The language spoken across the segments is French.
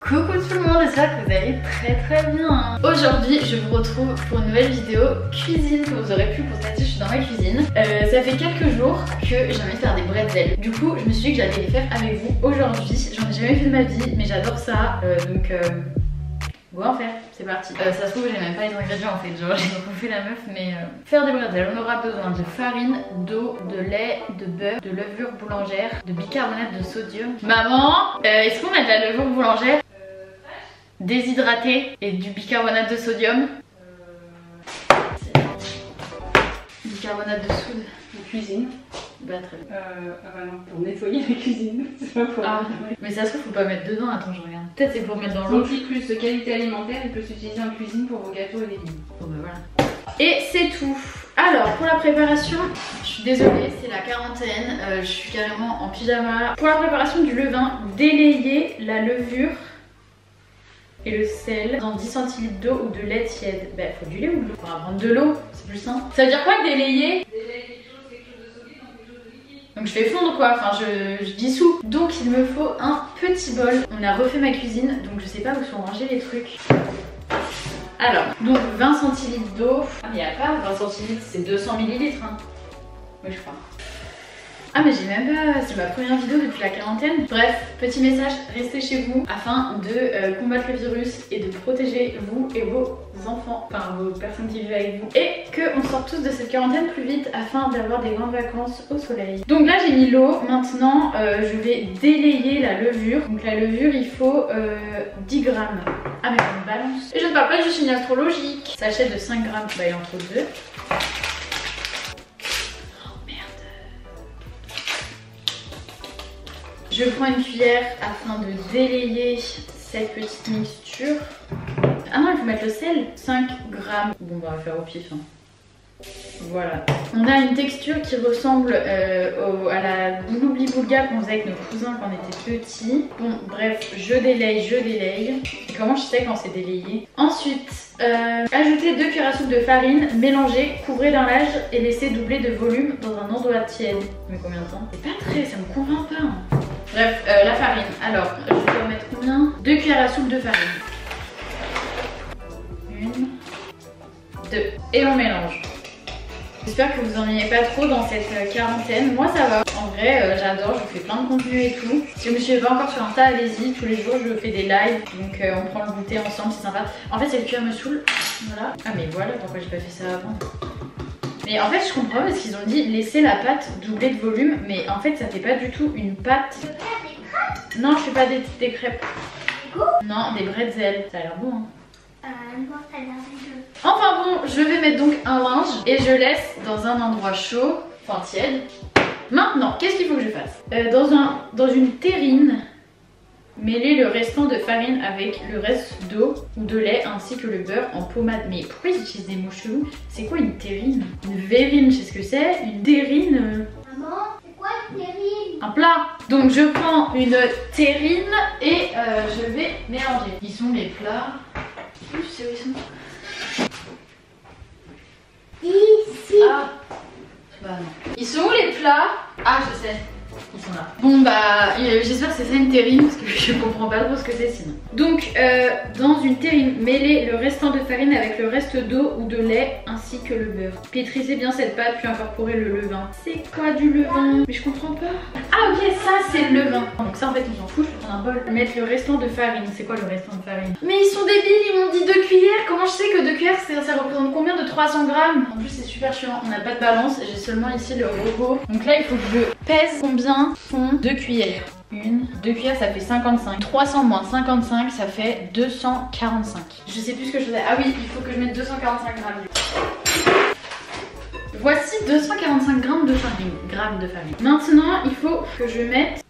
Coucou tout le monde, j'espère que vous allez très bien. Aujourd'hui je vous retrouve pour une nouvelle vidéo cuisine que vous aurez pu constater, je suis dans ma cuisine. Ça fait quelques jours que j'ai envie de faire des bretzels. Du coup je me suis dit que j'allais les faire avec vous aujourd'hui. J'en ai jamais fait de ma vie mais j'adore ça, donc on va en faire, c'est parti. Ça se trouve j'ai même pas les ingrédients en fait, genre j'ai refait la meuf mais faire des bretzels, on aura besoin de farine, d'eau, de lait, de beurre, de levure boulangère, de bicarbonate de sodium. Maman, est-ce qu'on a de la levure boulangère déshydratée et du bicarbonate de sodium? Bicarbonate de soude de cuisine. Bah très bien. Bah non, pour nettoyer la cuisine, c'est pas pour... Mais ça se trouve faut pas mettre dedans, attends je regarde. Peut-être c'est pour mettre dans l'eau. Plus de qualité alimentaire, il peut s'utiliser en cuisine pour vos gâteaux et légumes. Bon bah voilà. Et c'est tout. Alors pour la préparation, je suis désolée, c'est la quarantaine, je suis carrément en pyjama. Pour la préparation du levain, délayer la levure et le sel dans 10 centilitres d'eau ou de lait tiède. Bah faut du lait ou de l'eau. On va prendre de l'eau, c'est plus simple. Ça veut dire quoi délayer? Délayer quelque chose de solide dans quelque chose de liquide. Donc je fais fondre quoi, enfin je dissous. Donc il me faut un petit bol. On a refait ma cuisine, donc je sais pas où sont rangés les trucs. Alors, donc 20 centilitres d'eau. Ah mais y a pas 20 centilitres, c'est 200 millilitres hein. Oui je crois. Ah mais j'ai même pas, c'est ma première vidéo depuis la quarantaine. Bref, petit message, restez chez vous afin de combattre le virus et de protéger vous et vos enfants, enfin vos personnes qui vivent avec vous. Et qu'on sorte tous de cette quarantaine plus vite afin d'avoir des grandes vacances au soleil. Donc là j'ai mis l'eau, maintenant je vais délayer la levure. Donc la levure il faut 10 grammes. Ah mais on balance. Et je ne parle pas, je suis une astrologique. Sachet de 5 grammes, bah il en faut 2. Je prends une cuillère afin de délayer cette petite mixture. Ah non, il faut mettre le sel. 5 grammes. Bon, bah, on va faire au pif. Hein. Voilà. On a une texture qui ressemble à la boulgoubli boulga qu'on faisait avec nos cousins quand on était petits. Bon, bref, je délaye. Et comment je sais quand c'est délayé? Ensuite, ajoutez 2 cuillères à soupe de farine, mélangez, couvrez d'un linge et laissez doubler de volume dans un endroit tiède. Mais combien de temps? C'est pas très, ça me convainc pas. Hein. Bref, la farine. Alors, je vais en mettre combien? 2 cuillères à soupe de farine. 1, 2. Et on mélange. J'espère que vous en ayez pas trop dans cette quarantaine. Moi ça va. En vrai, j'adore, je fais plein de contenu et tout. Si vous me suivez pas encore sur Insta, allez-y. Tous les jours, je fais des lives. Donc on prend le goûter ensemble, c'est sympa. En fait, cette cuillère me saoule. Voilà. Ah mais voilà, pourquoi j'ai pas fait ça avant? Mais en fait je comprends parce qu'ils ont dit laisser la pâte doubler de volume. Mais en fait ça fait pas du tout une pâte. Tu veux faire des crêpes? Non, je fais pas des crêpes. Des goûts? Non, des bretzels. Ça a l'air bon hein. Non, ça a l'air dégueu. Enfin bon, je vais mettre donc un linge et je laisse dans un endroit chaud, enfin tiède. Maintenant, qu'est-ce qu'il faut que je fasse? Dans une terrine, mêlez le restant de farine avec le reste d'eau ou de lait ainsi que le beurre en pommade. Mais pourquoi ils utilisent des mots chelous? C'est quoi une terrine? Une verrine, je sais ce que c'est. Une terrine. Maman, c'est quoi une terrine? Un plat. Donc je prends une terrine et je vais mélanger. Ils sont les plats. Tu sais où ils sont? Ici. Ah. Bah non. Ils sont où les plats? Ah je sais. Ils sont là. Bon bah j'espère que c'est ça une terrine parce que je comprends pas trop ce que c'est sinon. Donc dans une terrine, mêlez le restant de farine avec le reste d'eau ou de lait ainsi que le beurre. Pétrissez bien cette pâte puis incorporez le levain. C'est quoi du levain? Mais je comprends pas. Ah ok, ça c'est le levain. Donc ça en fait on s'en fout, je vais prendre un bol. Mettre le restant de farine. C'est quoi le restant de farine? Mais ils sont débiles, ils m'ont dit 2 cuillères. Comment je sais que 2 cuillères ça représente combien de 300 grammes? En plus c'est super chiant, on n'a pas de balance. J'ai seulement ici le robot. Donc là il faut que je pèse combien font 2 cuillères. 2 cuillères ça fait 55. 300 moins 55 ça fait 245. Je sais plus ce que je faisais. Ah oui, il faut que je mette 245 grammes. Voici 245 grammes de farine. Maintenant il faut que je mette...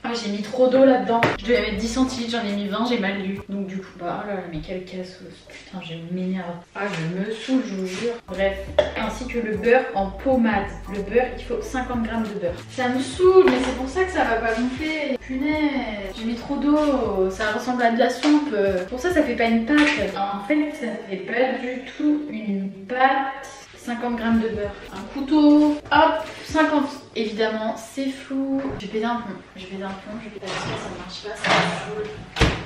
Ah j'ai mis trop d'eau là-dedans. Je devais mettre 10 centilitres, j'en ai mis 20, j'ai mal lu. Donc du coup, bah oh là là, mais quelle casseuse. Putain, je m'énerve. Ah je me saoule, je vous jure. Bref, ainsi que le beurre en pommade. Le beurre, il faut 50 grammes de beurre. Ça me saoule, mais c'est pour ça que ça va pas gonfler. Punaise, j'ai mis trop d'eau. Ça ressemble à de la soupe. Pour ça, ça fait pas une pâte. En fait, ça fait pas du tout une pâte. 50 grammes de beurre, un couteau, hop, 50. Évidemment, c'est flou. Je vais péter un plomb, ça marche pas, ça me saoule.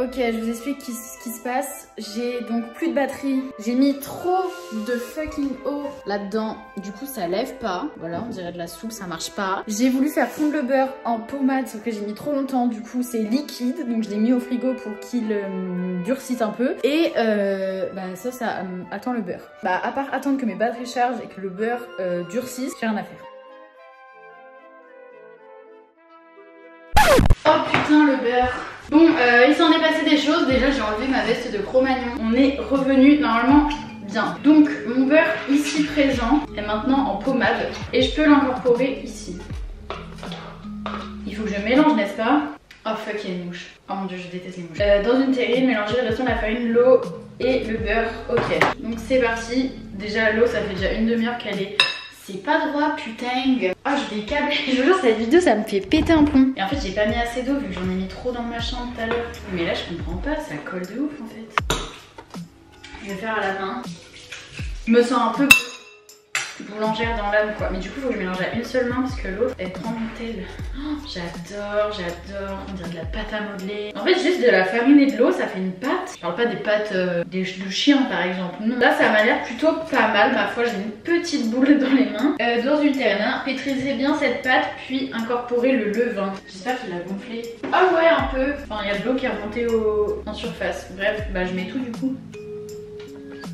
Ok, je vous explique ce qui se passe. J'ai donc plus de batterie. J'ai mis trop de fucking eau là-dedans. Du coup, ça lève pas. Voilà, on dirait de la soupe, ça marche pas. J'ai voulu faire fondre le beurre en pommade, sauf que j'ai mis trop longtemps. Du coup, c'est liquide. Donc, je l'ai mis au frigo pour qu'il durcisse un peu. Et ça attend le beurre. Bah, à part attendre que mes batteries chargent et que le beurre durcisse, j'ai rien à faire. Oh putain, le beurre. Bon, il s'en est passé des choses. Déjà, j'ai enlevé ma veste de Cro-Magnon. On est revenu normalement bien. Donc, mon beurre ici présent est maintenant en pommade. Et je peux l'incorporer ici. Il faut que je mélange, n'est-ce pas? Oh fuck, il y a une mouche. Oh mon dieu, je déteste les mouches. Dans une terrine, mélanger le restant de la farine, l'eau et le beurre. Ok, donc c'est parti. Déjà, l'eau, ça fait déjà une demi-heure qu'elle est... C'est pas droit, putain. Oh, je vais câbler. Je vous jure, cette vidéo, ça me fait péter un plomb. Et en fait, j'ai pas mis assez d'eau vu que j'en ai mis trop dans ma chambre tout à l'heure. Mais là, je comprends pas, ça colle de ouf en fait. Je vais faire à la main. Je me sens un peu boulangère dans l'âme quoi. Mais du coup, il faut que je mélange à une seule main parce que l'autre, elle prend mon tel. Oh, j'adore. On dirait de la pâte à modeler. En fait, juste de la farine et de l'eau, ça fait une pâte. Je parle pas des pâtes de chien par exemple. Non. Là, ça m'a l'air plutôt pas mal. Ma foi, j'ai une petite boule dans les mains. Dans une terrine, pétrisez bien cette pâte, puis incorporez le levain. J'espère qu'il a gonflé. Ah ouais, un peu. Enfin, il y a de l'eau qui est remontée en surface. Bref, bah je mets tout du coup.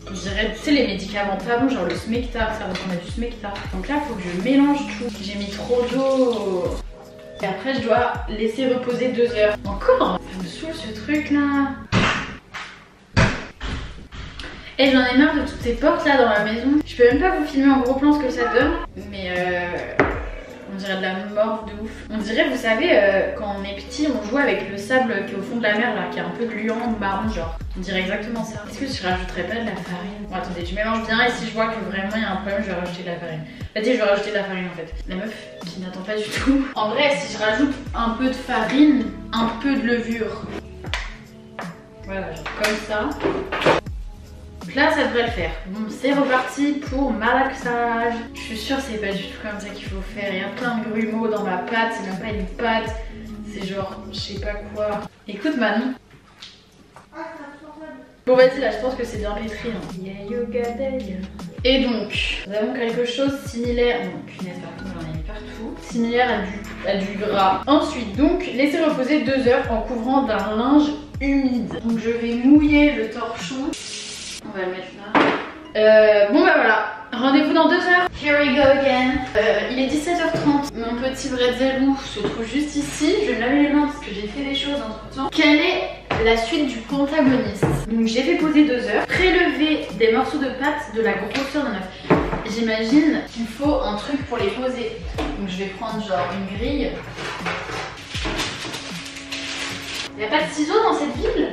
Je dirais, tu sais, les médicaments pas bons, genre le Smecta, ça ressemble à du Smecta. Donc là, il faut que je mélange tout. J'ai mis trop d'eau. Et après, je dois laisser reposer 2 heures. Encore? Ça me saoule ce truc là. Et j'en ai marre de toutes ces portes là dans la maison. Je peux même pas vous filmer en gros plan ce que ça donne. Mais on dirait de la mort de ouf. On dirait, vous savez, quand on est petit, on joue avec le sable qui est au fond de la mer là, qui est un peu gluant, marron genre. On dirait exactement ça. Est-ce que je rajouterais pas de la farine? Bon attendez, je mélange bien et si je vois que vraiment il y a un problème, je vais rajouter de la farine. En fait, je vais rajouter de la farine en fait. La meuf qui n'attend pas du tout. En vrai, si je rajoute un peu de farine, un peu de levure. Voilà, genre comme ça. Donc là, ça devrait le faire. Bon, c'est reparti pour malaxage. Je suis sûre que c'est pas du tout comme ça qu'il faut faire. Il y a plein de grumeaux dans ma pâte. C'est même pas une pâte. C'est genre, je sais pas quoi. Écoute Manon. Bon vas-y, là je pense que c'est bien pétri. Hein. Yeah, yoga day. Et donc, nous avons quelque chose similaire. Non, punaise, par contre j'en ai mis partout. Similaire à du gras. Ensuite, donc, laissez reposer 2 heures en couvrant d'un linge humide. Donc je vais mouiller le torchon. On va le mettre là. Bon bah voilà, rendez-vous dans 2 heures. Here we go again. Il est 17h30. Mon petit bretzelou se trouve juste ici. Je vais me laver les mains parce que j'ai fait des choses entre temps. Quelle est la suite du protagoniste? Donc j'ai fait poser 2 heures. Prélever des morceaux de pâte de la grosseur d'un œuf. J'imagine qu'il faut un truc pour les poser. Donc je vais prendre genre une grille. Il n'y a pas de ciseaux dans cette ville?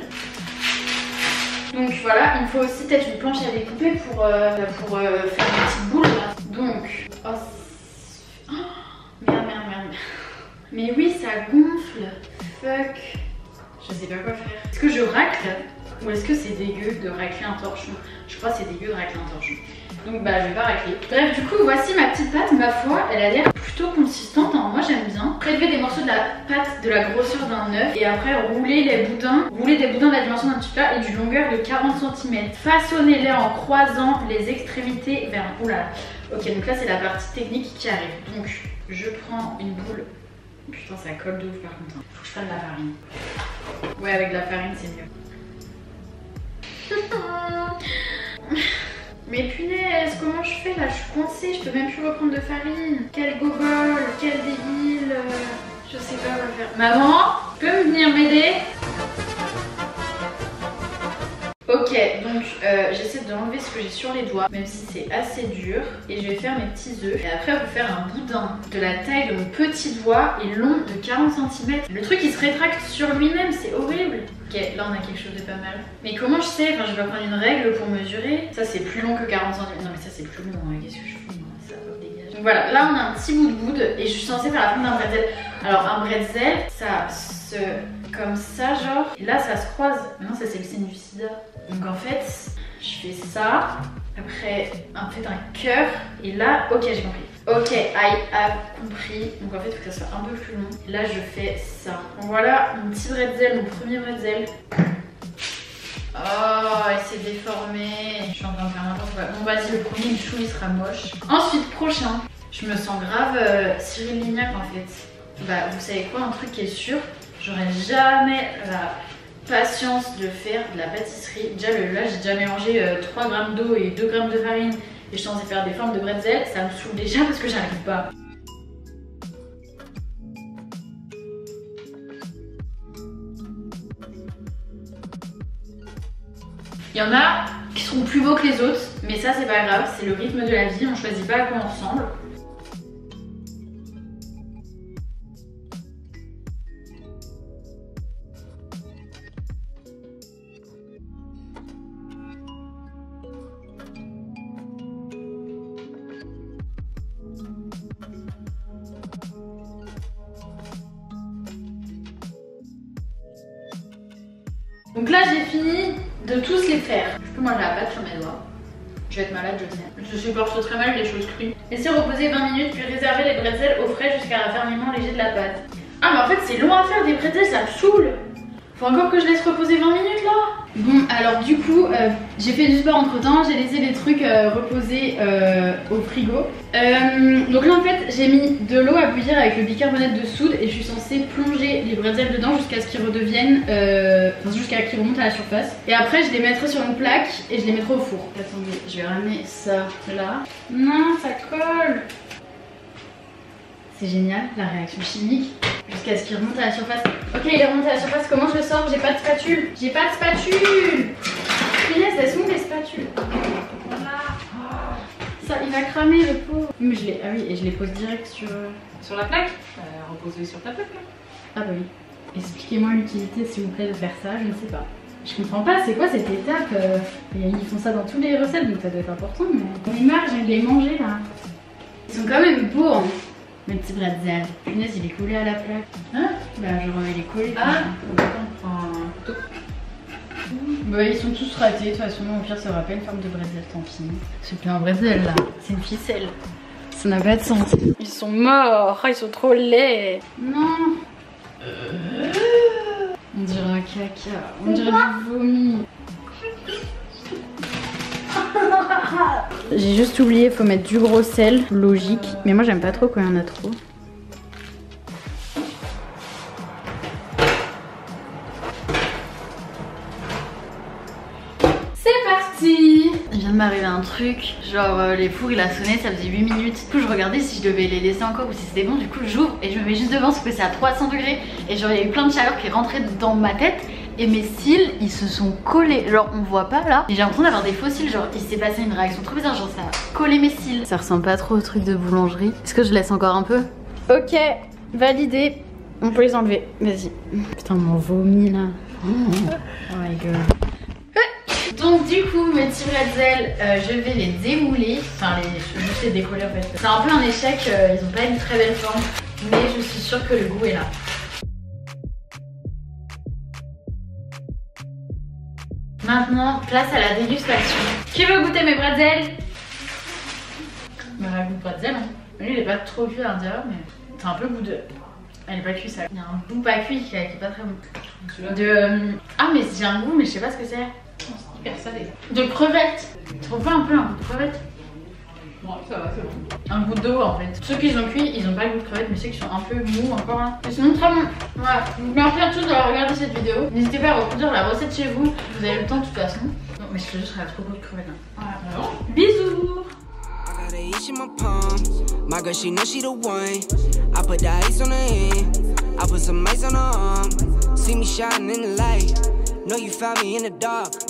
Donc voilà, il me faut aussi peut-être une planche à découper pour faire une petite boule là. Donc, oh, merde. Mais oui, ça gonfle. Fuck. Je sais pas quoi faire. Est-ce que je racle ou est-ce que c'est dégueu de racler un torchon? Je crois que c'est dégueu de racler un torchon. Donc bah je vais pas racler. Bref, du coup voici ma petite pâte. Ma foi, elle a l'air plutôt consistante, hein. Moi j'aime bien. Prélever des morceaux de la pâte de la grosseur d'un œuf et après rouler des boudins de la dimension d'un petit plat et d'une longueur de 40 cm. Façonnez-les en croisant les extrémités vers... Oula. Ok, donc là c'est la partie technique qui arrive. Donc je prends une boule. Putain, ça colle de ouf par contre. Faut que je fasse de la farine. Ouais, avec de la farine c'est mieux. Mais punaise, comment je fais là? Je suis coincée, je peux même plus reprendre de farine. Quel gogol, quel débile. Je sais pas quoi faire. Maman, tu peux venir m'aider? Ok, donc j'essaie d'enlever ce que j'ai sur les doigts, même si c'est assez dur. Et je vais faire mes petits œufs. Et après, on va faire un boudin de la taille de mon petit doigt et long de 40 cm. Le truc, il se rétracte sur lui-même, c'est horrible. Ok, là on a quelque chose de pas mal. Mais comment je sais? Enfin, je dois prendre une règle pour mesurer. Ça, c'est plus long que 40 cm. Non, mais ça, c'est plus long. Hein. Qu'est-ce que je fais? Ça dégage. Donc voilà, là on a un petit bout de goude et je suis censée faire la forme d'un bretzel. Alors, un bretzel, ça se... comme ça genre, et là ça se croise. Non, ça c'est le signe du sida. Donc en fait, je fais ça, après un cœur, et là, ok j'ai compris. Ok, I have compris. Donc en fait, il faut que ça soit un peu plus long. Là, je fais ça. Donc voilà, mon petit bretzel, mon premier bretzel. Oh, il s'est déformé. Je suis en train de faire n'importe quoi. Bon, vas-y, le premier, le chou, il sera moche. Ensuite, prochain. Je me sens grave Cyril Lignac en fait. Bah, vous savez quoi, un truc qui est sûr, j'aurais jamais la patience de faire de la pâtisserie. Déjà, là, j'ai déjà mélangé 3 grammes d'eau et 2 grammes de farine. Et je suis censée faire des formes de bretzel. Ça me saoule déjà parce que j'arrive pas. Il y en a qui seront plus beaux que les autres, mais ça c'est pas grave, c'est le rythme de la vie, on choisit pas à quoi on ressemble. Donc là j'ai fini de tous les faire. Je peux manger la pâte sur mes doigts. Je vais être malade, je sais. Je supporte très mal les choses crues. Laissez reposer 20 minutes puis réserver les bretzels au frais jusqu'à raffermissement léger de la pâte. Ah mais en fait c'est long à faire des bretzels, ça me saoule. Faut encore que je laisse reposer 20 minutes là. Bon alors du coup j'ai fait du sport entre temps, j'ai laissé les trucs reposer au frigo. Donc là en fait j'ai mis de l'eau à bouillir avec le bicarbonate de soude et je suis censée plonger les bretzels dedans jusqu'à ce qu'ils redeviennent, jusqu'à ce qu'ils remontent à la surface. Et après je les mettrai sur une plaque et je les mettrai au four. Attendez, je vais ramener ça là. Non, ça colle. C'est génial la réaction chimique. Jusqu'à ce qu'il remonte à la surface. Ok, il est remonté à la surface, comment je le sors? J'ai pas de spatule. J'ai pas de spatule. Punaise, elles sont les spatules. Voilà. Ça, il va cramer le pot. Mais je l'ai, ah oui, et je les pose direct sur la plaque. Repose-les sur ta plaque. Ah bah oui. Expliquez-moi l'utilité s'il vous plaît de faire ça, je ne sais pas. Je comprends pas, c'est quoi cette étape? Ils font ça dans toutes les recettes, donc ça doit être important, mais... On est marre, j'ai envie de les manger là. Ils sont quand même beaux, hein. Mes petits bretzels. Punaise, il est collé à la plaque. Hein? Bah, genre, il est collé. Ah! Bah, ils sont tous ratés. De toute façon, au pire, ça aura pas une forme de bretzel, tant pis. C'est plus un bretzel là. C'est une ficelle. Ça n'a pas de sens. Ils sont morts. Ils sont trop laids. Non. On dirait un caca. On dirait du vomi. J'ai juste oublié, faut mettre du gros sel, logique. Mais moi j'aime pas trop quand il y en a trop. C'est parti! Il vient de m'arriver un truc, genre les fours il a sonné, ça faisait 8 minutes. Du coup je regardais si je devais les laisser encore ou si c'était bon. Du coup j'ouvre et je me mets juste devant, sauf que c'est à 300 degrés. Et genre il y a eu plein de chaleur qui est rentrée dans ma tête. Et mes cils ils se sont collés, genre on voit pas là. Et j'ai l'impression d'avoir des faux cils, genre il s'est passé une réaction trop bizarre, genre ça a collé mes cils. Ça ressemble pas trop au truc de boulangerie. Est-ce que je laisse encore un peu? Ok, validé. On peut les enlever, vas-y. Putain mon vomi là. Oh my god. Donc du coup mes petits bretzels, je vais les démouler. Enfin je les décoller en fait. C'est un peu un échec, ils ont pas une très belle forme. Mais je suis sûre que le goût est là. Maintenant, place à la dégustation. Qui veut goûter mes bretzels? Bah, goût de bretzel, hein. Lui, il est pas trop cuit à l'intérieur, mais c'est un peu goût de... Elle est pas cuite, ça. Il y a un goût pas cuit qui est pas très bon. Ah, mais j'ai un goût, mais je sais pas ce que c'est. C'est hyper salé. De crevettes. Tu trouves pas un peu un goût de crevettes? Ouais, ça va, c'est bon. Un goût d'eau en fait. Ceux qui ont cuit, ils ont pas le goût de crevettes, mais ceux qui sont un peu mous encore là. Mais sinon très bon. Voilà. Donc merci à tous d'avoir regardé cette vidéo. N'hésitez pas à reproduire la recette chez vous. Vous avez le temps de toute façon. Non mais je te jure, je serais trop goût de crevettes. Hein. Voilà. Bisous. My girl, she know she the one. I put the ice on her hand. I put some ice on her arm. See me shining in the light. Know you found me in the dark.